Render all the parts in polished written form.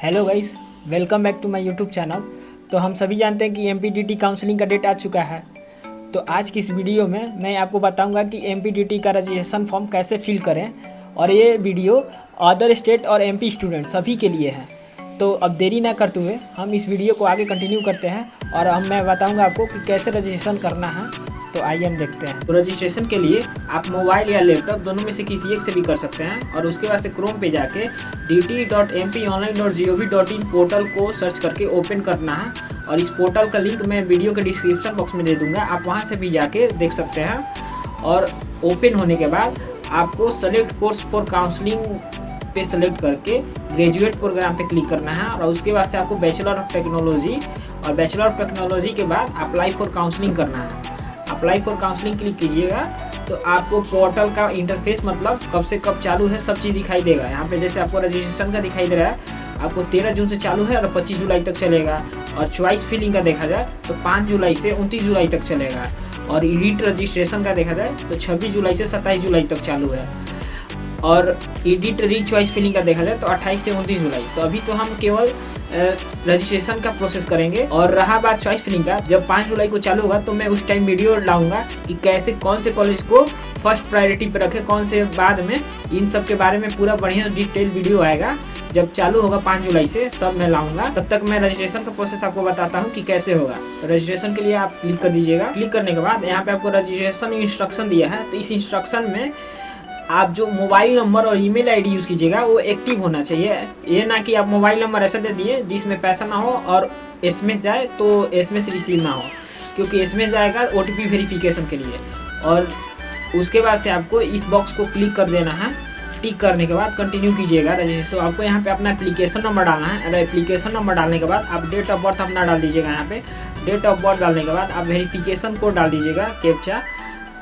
Hello guys, welcome back to my YouTube channel. तो हम सभी जानते हैं कि एमपीडीटी काउंसलिंग का डेट आ चुका है। तो आज की इस वीडियो में मैं आपको बताऊंगा कि एमपीडीटी का रजिस्ट्रेशन फॉर्म कैसे फिल करें, और ये वीडियो अदर स्टेट और एमपी स्टूडेंट सभी के लिए है। तो अब देरी ना करते हुए हम इस वीडियो को आगे कंटिन्यू करते हैं और मैं बताऊँगा आपको कि कैसे रजिस्ट्रेशन करना है। तो आइए हम देखते हैं। तो रजिस्ट्रेशन के लिए आप मोबाइल या लैपटॉप दोनों में से किसी एक से भी कर सकते हैं, और उसके बाद से क्रोम पे जाके dt.mponline.gov.in पोर्टल को सर्च करके ओपन करना है। और इस पोर्टल का लिंक मैं वीडियो के डिस्क्रिप्शन बॉक्स में दे दूंगा, आप वहां से भी जाके देख सकते हैं। और ओपन होने के बाद आपको सेलेक्ट कोर्स फॉर काउंसलिंग पे सेलेक्ट करके ग्रेजुएट प्रोग्राम पे क्लिक करना है, और उसके बाद से आपको बैचलर ऑफ टेक्नोलॉजी, और बैचलर ऑफ टेक्नोलॉजी के बाद अप्लाई फॉर काउंसलिंग करना है। अप्लाई फॉर काउंसलिंग क्लिक कीजिएगा तो आपको पोर्टल का इंटरफेस मतलब कब से कब चालू है सब चीज़ दिखाई देगा। यहाँ पे जैसे आपको रजिस्ट्रेशन का दिखाई दे रहा है, आपको 13 जून से चालू है और 25 जुलाई तक चलेगा। और चॉइस फिलिंग का देखा जाए तो 5 जुलाई से 29 जुलाई तक चलेगा। और एडिट रजिस्ट्रेशन का देखा जाए तो 26 जुलाई से 27 जुलाई तक चालू है। और एडिट री चॉइस फिलिंग का देखा जाए तो 28 से 29 जुलाई। तो अभी तो हम केवल रजिस्ट्रेशन का प्रोसेस करेंगे। और रहा बात चॉइस फिलिंग का, जब 5 जुलाई को चालू होगा तो मैं उस टाइम वीडियो लाऊंगा कि कैसे कौन से कॉलेज को फर्स्ट प्रायोरिटी पे रखें, कौन से बाद में, इन सब के बारे में पूरा बढ़िया डिटेल वीडियो आएगा। जब चालू होगा 5 जुलाई से तब मैं लाऊंगा। तब तक मैं रजिस्ट्रेशन का प्रोसेस आपको बताता हूँ कि कैसे होगा। तो रजिस्ट्रेशन के लिए आप क्लिक कर दीजिएगा। क्लिक करने के बाद यहाँ पे आपको रजिस्ट्रेशन इंस्ट्रक्शन दिया है। तो इस इंस्ट्रक्शन में आप जो मोबाइल नंबर और ईमेल आईडी यूज़ कीजिएगा वो एक्टिव होना चाहिए। ये ना कि आप मोबाइल नंबर ऐसा दे दिए जिसमें पैसा ना हो और एसएमएस जाए तो एसएमएस रिसीव ना हो, क्योंकि एसएमएस जाएगा ओटीपी वेरिफिकेशन के लिए। और उसके बाद से आपको इस बॉक्स को क्लिक कर देना है। टिक करने के बाद कंटिन्यू कीजिएगा रजिस्ट्रेशन। तो आपको यहाँ पे अपना एप्लीकेशन नंबर डालना है। और एप्लीकेशन नंबर डालने के बाद आप डेट ऑफ बर्थ अपना डाल दीजिएगा। यहाँ पे डेट ऑफ बर्थ डालने के बाद आप वेरिफिकेशन कोड डाल दीजिएगा, कैप्चा।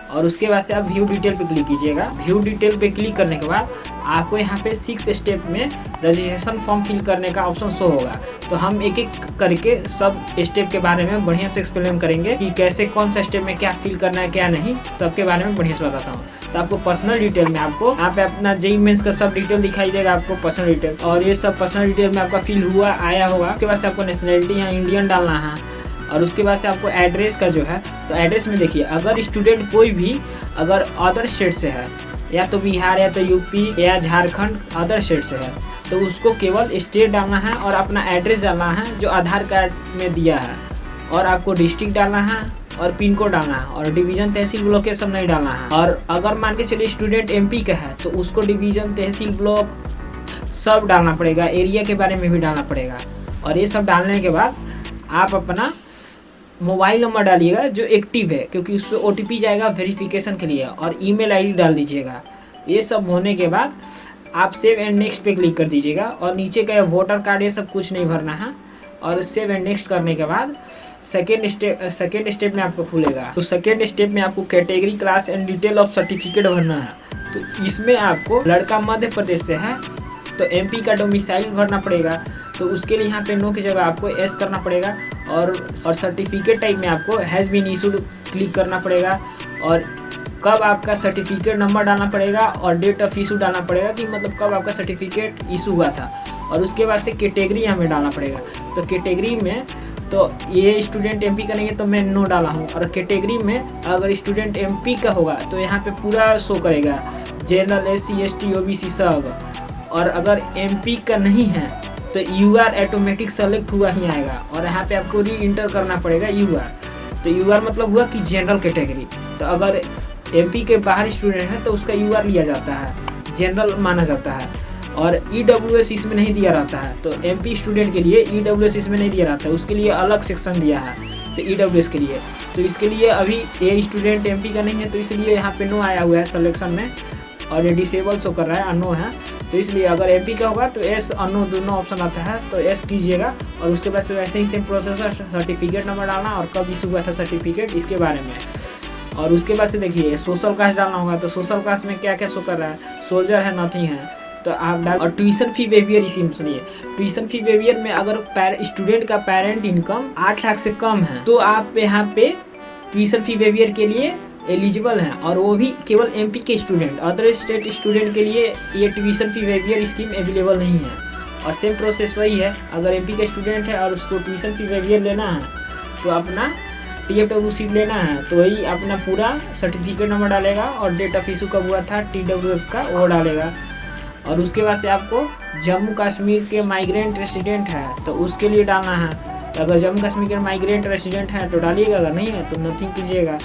और उसके बाद से आप व्यू डिटेल पे क्लिक कीजिएगा। व्यू डिटेल पे क्लिक करने के बाद आपको यहाँ पे 6 स्टेप में रजिस्ट्रेशन फॉर्म फिल करने का ऑप्शन शो होगा। तो हम एक एक करके सब स्टेप के बारे में बढ़िया से एक्सप्लेन करेंगे कि कैसे कौन सा स्टेप में क्या फिल करना है क्या नहीं, सबके बारे में बढ़िया से बताता हूँ। तो आपको पर्सनल डिटेल में आपको यहाँ पे अपना जेईई मेंस का सब डिटेल दिखाई देगा, आपको पर्सनल डिटेल। और ये सब पर्सनल डिटेल में आपका फिल हुआ आया होगा। उसके बाद से आपको नेशनलिटी यहाँ इंडियन डालना है। और उसके बाद से आपको एड्रेस का जो है, तो एड्रेस में देखिए, अगर स्टूडेंट कोई भी अगर अदर स्टेट से है, या तो बिहार या तो यूपी या झारखंड अदर स्टेट से है, तो उसको केवल स्टेट डालना है और अपना एड्रेस डालना है जो आधार कार्ड में दिया है। और आपको डिस्ट्रिक्ट डालना है और पिन कोड डालना है, और डिवीजन तहसील ब्लॉक के सब नहीं डालना है। और अगर मान के चलिए स्टूडेंट एमपी का है तो उसको डिवीजन तहसील ब्लॉक सब डालना पड़ेगा, एरिया के बारे में भी डालना पड़ेगा। और ये सब डालने के बाद आप अपना मोबाइल नंबर डालिएगा जो एक्टिव है, क्योंकि उस पर ओटीपी जाएगा वेरिफिकेशन के लिए। और ईमेल आईडी डाल दीजिएगा। ये सब होने के बाद आप सेव एंड नेक्स्ट पे क्लिक कर दीजिएगा। और नीचे का वोटर कार्ड ये सब कुछ नहीं भरना है। और सेव एंड नेक्स्ट करने के बाद सेकेंड स्टेप में आपको खुलेगा। तो सेकेंड स्टेप में आपको category, class and detail of certificate भरना है। तो इसमें आपको लड़का मध्य प्रदेश से है तो एमपी का डोमिसाइल भरना पड़ेगा। तो उसके लिए यहाँ पे नो की जगह आपको एस करना पड़ेगा। और सर्टिफिकेट टाइप में आपको हैज़ बीन इशूड क्लिक करना पड़ेगा। और कब आपका सर्टिफिकेट नंबर डालना पड़ेगा और डेट ऑफ इशू डालना पड़ेगा, कि मतलब कब आपका सर्टिफिकेट इशू हुआ था। और उसके बाद से कैटेगरी हमें डालना पड़ेगा। तो कैटेगरी में तो ये स्टूडेंट एमपी का नहीं है तो मैं नो डाला हूँ। और कैटेगरी में अगर स्टूडेंट एमपी का होगा तो यहाँ पे पूरा शो करेगा, जनरल, एससी, एसटी, ओबीसी सब। और अगर एमपी का नहीं है तो यूआर ऑटोमेटिक सेलेक्ट हुआ ही आएगा। और यहाँ पे आपको री इंटर करना पड़ेगा यूआर। तो यूआर मतलब हुआ कि जनरल कैटेगरी। तो अगर एमपी के बाहर स्टूडेंट है तो उसका यूआर लिया जाता है, जनरल माना जाता है। और ईडब्ल्यूएस इसमें नहीं दिया रहता है। तो एमपी स्टूडेंट के लिए ईडब्ल्यूएस इसमें नहीं दिया रहता है, उसके लिए अलग सेक्शन दिया है। तो ईडब्ल्यूएस के लिए, तो इसके लिए अभी ये स्टूडेंट एमपी का नहीं है तो इसलिए यहाँ पे नो आया हुआ है सिलेक्शन में। और ये डिसेबल शो कर रहा है, अनो है। तो इसलिए अगर एमपी का होगा तो एस, अनो दोनों ऑप्शन आता है तो एस कीजिएगा। और उसके बाद से वैसे ही सेम प्रोसेस है, सर्टिफिकेट नंबर डालना और कब इशू हुआ था सर्टिफिकेट, इसके बारे में। और उसके बाद से देखिए सोशल कास्ट डालना होगा। तो सोशल कास्ट में क्या क्या शो कर रहा है, सोल्जर है, नथिंग है, तो आप डाल। और ट्यूशन फी वेवियर स्कीम सुनिए, ट्यूशन फी वेवियर में अगर स्टूडेंट का पेरेंट इनकम 8 लाख से कम है तो आप यहाँ पे ट्यूशन फी वेवियर के लिए एलिजिबल हैं। और वो भी केवल एमपी के स्टूडेंट, अदर स्टेट स्टूडेंट के लिए ये tuition fee waiver scheme available नहीं है। और सेम प्रोसेस वही है। अगर एमपी का स्टूडेंट है और उसको ट्यूशन फी वगैरह लेना है तो अपना TFW सीट लेना है तो वही अपना पूरा सर्टिफिकेट नंबर डालेगा और डेट ऑफ इशू कब हुआ था TWF का वो डालेगा। और उसके बाद से आपको जम्मू कश्मीर के माइग्रेंट रेसिडेंट है तो उसके लिए डालना है। तो अगर जम्मू कश्मीर के माइग्रेंट रेसिडेंट है तो डालिएगा, अगर नहीं है तो नथिंग कीजिएगा।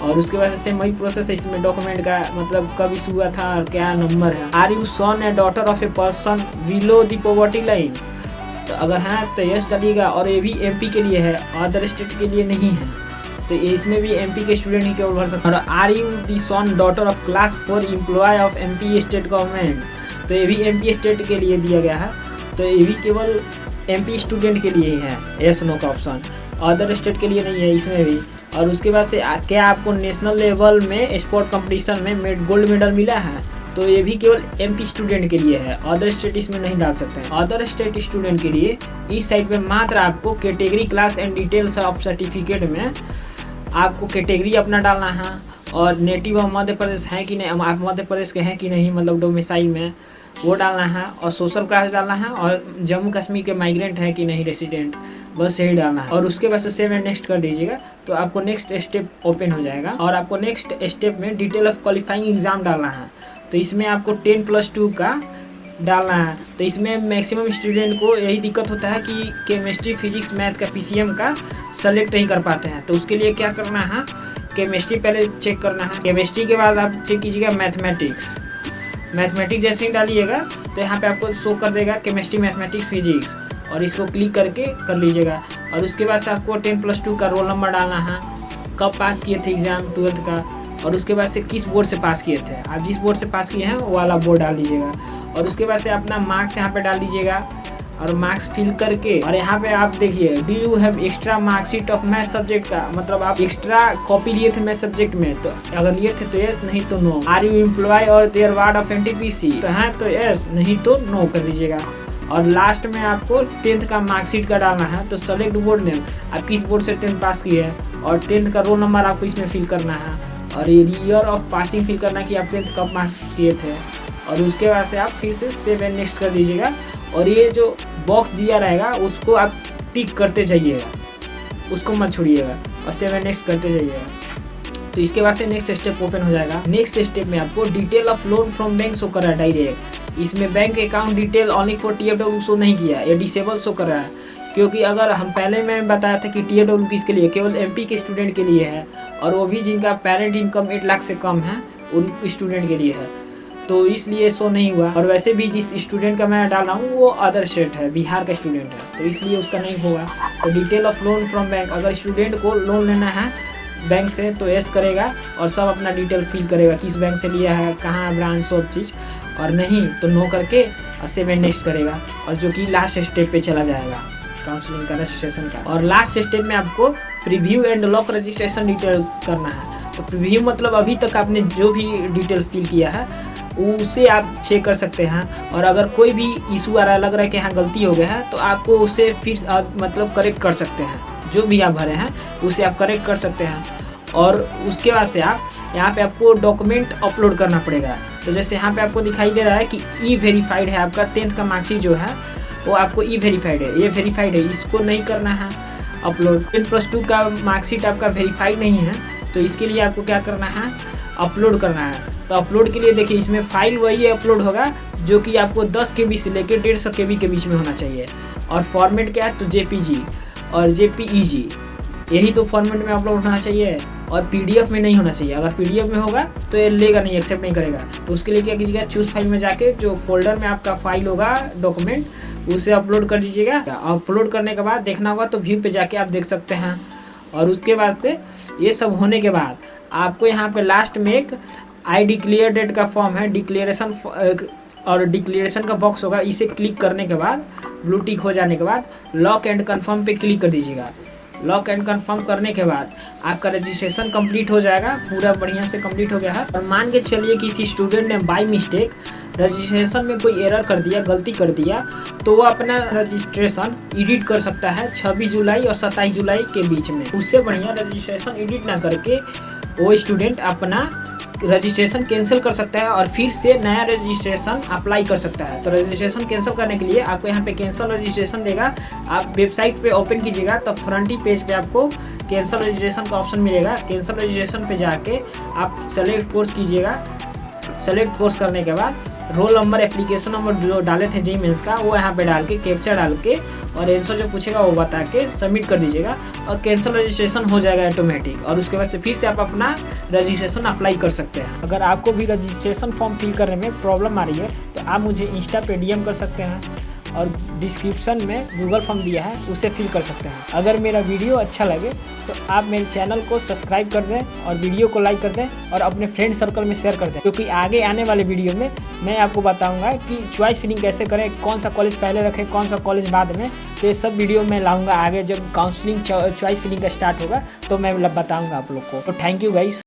और उसके बाद से वही प्रोसेस है इसमें डॉक्यूमेंट का, मतलब कब इशू हुआ था और क्या नंबर है। Are you son a daughter of a person below the poverty line, तो अगर है तो यस डालिएगा। और ये भी MP के लिए है, अदर स्टेट के लिए नहीं है, तो इसमें भी MP के स्टूडेंट ही केवल भर सकते हैं। और are you the son daughter of class 4 employ of MP state government, तो ये भी MP स्टेट के लिए दिया गया है, तो ये भी केवल MP स्टूडेंट के लिए ही है यस नो का ऑप्शन, अदर स्टेट के लिए नहीं है इसमें भी। और उसके बाद से क्या आपको नेशनल लेवल में स्पोर्ट कंपटीशन में गोल्ड मेडल मिला है, तो ये भी केवल MP स्टूडेंट के लिए है, अदर स्टेट इसमें नहीं डाल सकते हैं। अदर स्टेट स्टूडेंट के लिए इस साइड पे मात्र आपको category class and details of certificate में आपको कैटेगरी अपना डालना है और नेटिव ऑफ मध्य प्रदेश है कि नहीं, आप मध्य प्रदेश के हैं कि नहीं, मतलब डोमिसाइल में वो डालना है और सोशल क्लास डालना है और जम्मू कश्मीर के माइग्रेंट है कि नहीं रेसिडेंट, बस यही डालना है। और उसके बाद से सेव एंड नेक्स्ट कर दीजिएगा तो आपको नेक्स्ट स्टेप ओपन हो जाएगा। और आपको नेक्स्ट स्टेप में डिटेल ऑफ क्वालिफाइंग एग्जाम डालना है, तो इसमें आपको 10+2 का डालना है। तो इसमें मैक्सिमम स्टूडेंट को यही दिक्कत होता है कि केमिस्ट्री फिजिक्स मैथ का PCM का सेलेक्ट नहीं कर पाते हैं, तो उसके लिए क्या करना है, केमिस्ट्री पहले चेक करना है, केमिस्ट्री के बाद आप चेक कीजिएगा मैथमेटिक्स जैसे ही डालिएगा तो यहाँ पे आपको शो कर देगा केमिस्ट्री मैथमेटिक्स फिजिक्स, और इसको क्लिक करके कर लीजिएगा। और उसके बाद से आपको 10+2 का रोल नंबर डालना है, कब पास किए थे एग्ज़ाम 12th का, और उसके बाद से किस बोर्ड से पास किए थे, आप जिस बोर्ड से पास किए हैं वो वाला बोर्ड डाल दीजिएगा। और उसके बाद से अपना मार्क्स यहाँ पे डाल दीजिएगा और मार्क्स फिल करके, और यहाँ पे आप देखिए do you have extra marksheet of math subject का, मतलब आप एक्स्ट्रा कॉपी लिए थे मैथ सब्जेक्ट में, तो अगर लिए थे तो यस, नहीं तो नो। आर यू एम्प्लॉय और देयर वार्ड ऑफ NTPC, तो है तो यस, नहीं तो नो कर दीजिएगा। और लास्ट में आपको 10th का मार्कशीट का डालना है, तो सेलेक्ट बोर्ड नेम, आप किस बोर्ड से 10th पास किए हैं, और 10th का रोल नंबर आपको इसमें फिल करना है, और ईयर ऑफ पासिंग फिल करना कि आप 10th कब पास किए थे। और उसके बाद से आप फिर से सेव एंड नेक्स्ट कर दीजिएगा। और ये जो बॉक्स दिया रहेगा उसको आप टिक करते जाइएगा, उसको मत छोड़िएगा और सेव एंड नेक्स्ट करते जाइएगा। तो इसके बाद से नेक्स्ट स्टेप ओपन हो जाएगा। नेक्स्ट स्टेप में आपको detail of loan from bank show कर रहा है डायरेक्ट, इसमें bank account detail only for TFW show नहीं किया, ये डिसेबल शो कर रहा है, क्योंकि अगर हम पहले मैं बताया था कि TFW किसके लिए, केवल MP के स्टूडेंट के लिए है, और वो भी जिनका पेरेंट इनकम 8 लाख से कम है उन स्टूडेंट के लिए है, तो इसलिए शो नहीं हुआ। और वैसे भी जिस स्टूडेंट का मैं डाल रहा हूँ वो अदर स्टेट है, बिहार का स्टूडेंट है, तो इसलिए उसका नहीं होगा। तो detail of loan from bank, अगर स्टूडेंट को लोन लेना है बैंक से तो यस करेगा और सब अपना डिटेल फिल करेगा, किस बैंक से लिया है, कहाँ ब्रांच, सब चीज़, और नहीं तो नो करके और सेव एंड नेक्स्ट करेगा, और जो कि लास्ट स्टेप पे चला जाएगा काउंसलिंग का, रजिस्ट्रेशन का। और लास्ट स्टेप में आपको preview and lock registration detail करना है। तो प्रीव्यू मतलब अभी तक आपने जो भी डिटेल फिल किया है उसे आप चेक कर सकते हैं, और अगर कोई भी इशू आ रहा है, लग रहा है कि यहाँ गलती हो गया है, तो आपको उसे फिर मतलब करेक्ट कर सकते हैं, जो भी आप भरे हैं उसे आप करेक्ट कर सकते हैं। और उसके बाद से आप यहाँ पे आपको डॉक्यूमेंट अपलोड करना पड़ेगा। तो जैसे यहाँ पे आपको दिखाई दे रहा है कि E-वेरीफाइड है, आपका 10th का मार्कशीट जो है वो आपको E-वेरीफाइड है, ये वेरीफाइड है, इसको नहीं करना है अपलोड। 10+2 का मार्कशीट आपका वेरीफाइड नहीं है, तो इसके लिए आपको क्या करना है, अपलोड करना है। तो अपलोड के लिए देखिए इसमें फाइल वही अपलोड होगा जो कि आपको 10 KB से लेकर 150 KB के बीच में होना चाहिए, और फॉर्मेट क्या है तो JPG और JPEG, यही तो फॉर्मेट में अपलोड होना चाहिए, और PDF में नहीं होना चाहिए। अगर PDF में होगा तो ये लेगा नहीं, एक्सेप्ट नहीं करेगा। तो उसके लिए क्या कीजिएगा, चूज फाइल में जाके जो फोल्डर में आपका फाइल होगा डॉक्यूमेंट उसे अपलोड कर दीजिएगा। अपलोड करने के बाद देखना होगा तो व्यू पे जाके आप देख सकते हैं। और उसके बाद से ये सब होने के बाद आपको यहाँ पे लास्ट में एक आई डिक्लेयर डेट का फॉर्म है, डिक्लेरेशन और डिक्लेरेशन का बॉक्स होगा, इसे क्लिक करने के बाद ब्लू टिक हो जाने के बाद लॉक एंड कंफर्म पे क्लिक कर दीजिएगा। लॉक एंड कंफर्म करने के बाद आपका रजिस्ट्रेशन कंप्लीट हो जाएगा, पूरा बढ़िया से कंप्लीट हो गया है। और मान के चलिए किसी स्टूडेंट ने बाय मिस्टेक रजिस्ट्रेशन में कोई एरर कर दिया, गलती कर दिया, तो वो अपना रजिस्ट्रेशन एडिट कर सकता है 26 जुलाई और 27 जुलाई के बीच में। उससे बढ़िया रजिस्ट्रेशन एडिट ना करके वो स्टूडेंट अपना रजिस्ट्रेशन कैंसिल कर सकता है और फिर से नया रजिस्ट्रेशन अप्लाई कर सकता है। तो रजिस्ट्रेशन कैंसिल करने के लिए आपको यहाँ पे कैंसिल रजिस्ट्रेशन देगा। आप वेबसाइट पे ओपन कीजिएगा तो फ्रंट ही पेज पे आपको कैंसिल रजिस्ट्रेशन का ऑप्शन मिलेगा। कैंसिल रजिस्ट्रेशन पे जाके आप सेलेक्ट कोर्स कीजिएगा। सेलेक्ट कोर्स करने के बाद रोल नंबर, एप्लीकेशन नंबर जो डाले थे जी मेंस का वो यहाँ पे डाल के कैप्चा डाल के और आंसर जो पूछेगा वो बता के सबमिट कर दीजिएगा और कैंसिल रजिस्ट्रेशन हो जाएगा ऑटोमेटिक। और उसके बाद से फिर से आप अपना रजिस्ट्रेशन अप्लाई कर सकते हैं। अगर आपको भी रजिस्ट्रेशन फॉर्म फिल करने में प्रॉब्लम आ रही है तो आप मुझे इंस्टा पे DM कर सकते हैं और डिस्क्रिप्शन में गूगल फॉर्म दिया है उसे फिल कर सकते हैं। अगर मेरा वीडियो अच्छा लगे तो आप मेरे चैनल को सब्सक्राइब कर दें और वीडियो को लाइक कर दें और अपने फ्रेंड सर्कल में शेयर कर दें, क्योंकि आगे आने वाले वीडियो में मैं आपको बताऊंगा कि चॉइस फिलिंग कैसे करें, कौन सा कॉलेज पहले रखें, कौन सा कॉलेज बाद में। तो ये सब वीडियो मैं लाऊंगा आगे, जब काउंसलिंग चॉइस फिलिंग का स्टार्ट होगा तो मैं बताऊँगा आप लोग को। तो थैंक यू गाइस।